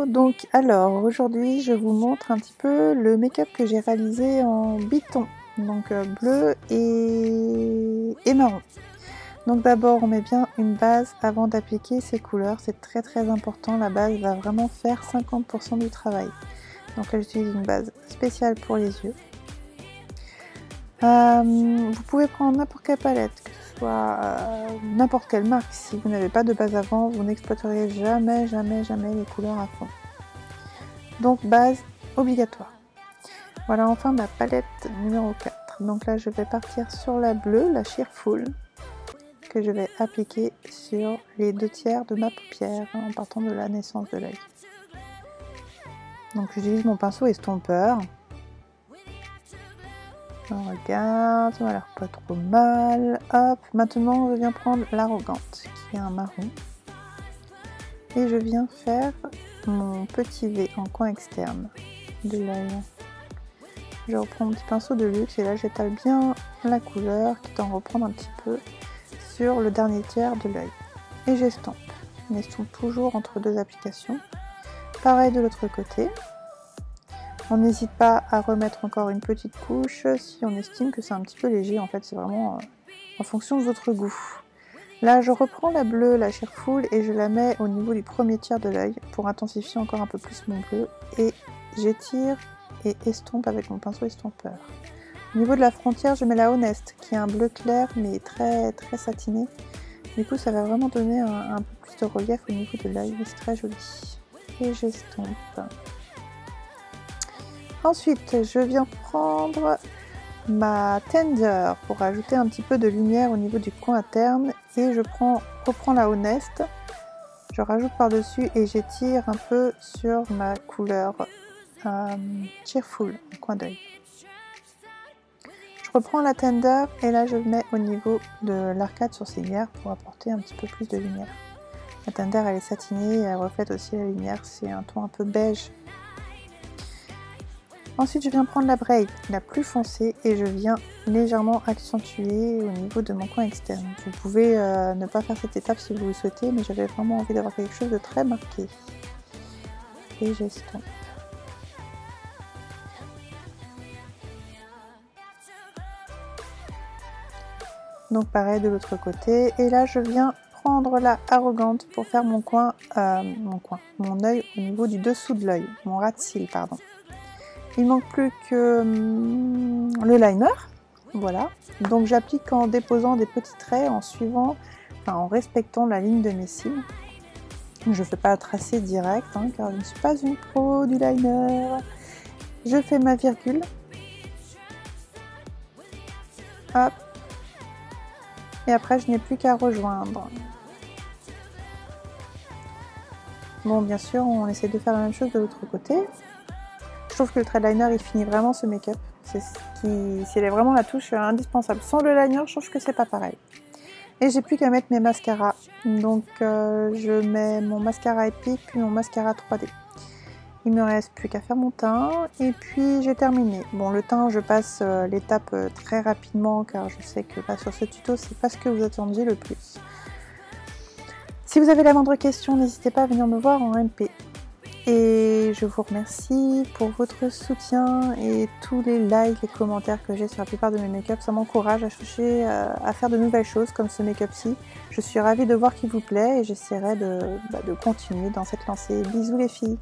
donc alors aujourd'hui je vous montre un petit peu le make-up que j'ai réalisé en biton, donc bleu et marron. Donc d'abord on met bien une base avant d'appliquer ces couleurs, c'est très important, la base va vraiment faire 50% du travail. Donc là j'utilise une base spéciale pour les yeux. Vous pouvez prendre n'importe quelle palette, que ce soit n'importe quelle marque. Si vous n'avez pas de base avant, vous n'exploiterez jamais les couleurs à fond. Donc base obligatoire. Voilà enfin ma palette numéro 4. Donc là je vais partir sur la bleue, la Cheerful, que je vais appliquer sur les 2/3 de ma paupière en partant de la naissance de l'œil. Donc j'utilise mon pinceau estompeur. On regarde, ça m'a l'air pas trop mal. Hop, maintenant je viens prendre l'Arrogante qui est un marron. Et je viens faire mon petit V en coin externe de l'œil. Je reprends mon petit pinceau de luxe et là j'étale bien la couleur, quitte à en reprendre un petit peu sur le dernier tiers de l'œil. Et j'estompe. On estompe toujours entre deux applications. Pareil de l'autre côté. On n'hésite pas à remettre encore une petite couche si on estime que c'est un petit peu léger. En fait, c'est vraiment en fonction de votre goût. Là, je reprends la bleue, la Cheerful, et je la mets au niveau du premier tiers de l'œil pour intensifier encore un peu plus mon bleu. Et j'étire et estompe avec mon pinceau estompeur. Au niveau de la frontière, je mets la Honest, qui est un bleu clair mais très satiné. Du coup, ça va vraiment donner un peu plus de relief au niveau de l'œil. C'est très joli. Et j'estompe. Ensuite, je viens prendre ma Tender pour ajouter un petit peu de lumière au niveau du coin interne et je reprends la Honest, je rajoute par-dessus et j'étire un peu sur ma couleur Cheerful, au coin d'œil. Je reprends la Tender et là je mets au niveau de l'arcade sourcilière pour apporter un petit peu plus de lumière. La Tender elle est satinée et elle reflète aussi la lumière, c'est un ton un peu beige. Ensuite, je viens prendre la Braid, la plus foncée, et je viens légèrement accentuer au niveau de mon coin externe. Vous pouvez ne pas faire cette étape si vous le souhaitez, mais j'avais vraiment envie d'avoir quelque chose de très marqué. Et j'estompe. Donc pareil de l'autre côté. Et là, je viens prendre la Arrogante pour faire mon œil au niveau du dessous de l'œil, mon ras de cils, pardon. Il manque plus que le liner, voilà. Donc j'applique en déposant des petits traits, en respectant la ligne de mes cils. Je ne fais pas tracer direct, car je ne suis pas une pro du liner. Je fais ma virgule. Hop. Et après je n'ai plus qu'à rejoindre. Bon, bien sûr, on essaie de faire la même chose de l'autre côté. Je trouve que le trait liner il finit vraiment ce make-up, c'est vraiment la touche indispensable. Sans le liner, je trouve que c'est pas pareil. Et j'ai plus qu'à mettre mes mascaras. Donc je mets mon mascara Epic puis mon mascara 3D. Il me reste plus qu'à faire mon teint et puis j'ai terminé. Bon, le teint je passe l'étape très rapidement car je sais que sur ce tuto c'est pas ce que vous attendiez le plus. Si vous avez la moindre question, n'hésitez pas à venir me voir en MP. Et je vous remercie pour votre soutien et tous les likes et commentaires que j'ai sur la plupart de mes make-up. Ça m'encourage à chercher à faire de nouvelles choses comme ce make-up-ci. Je suis ravie de voir qu'il vous plaît et j'essaierai de continuer dans cette lancée. Bisous les filles!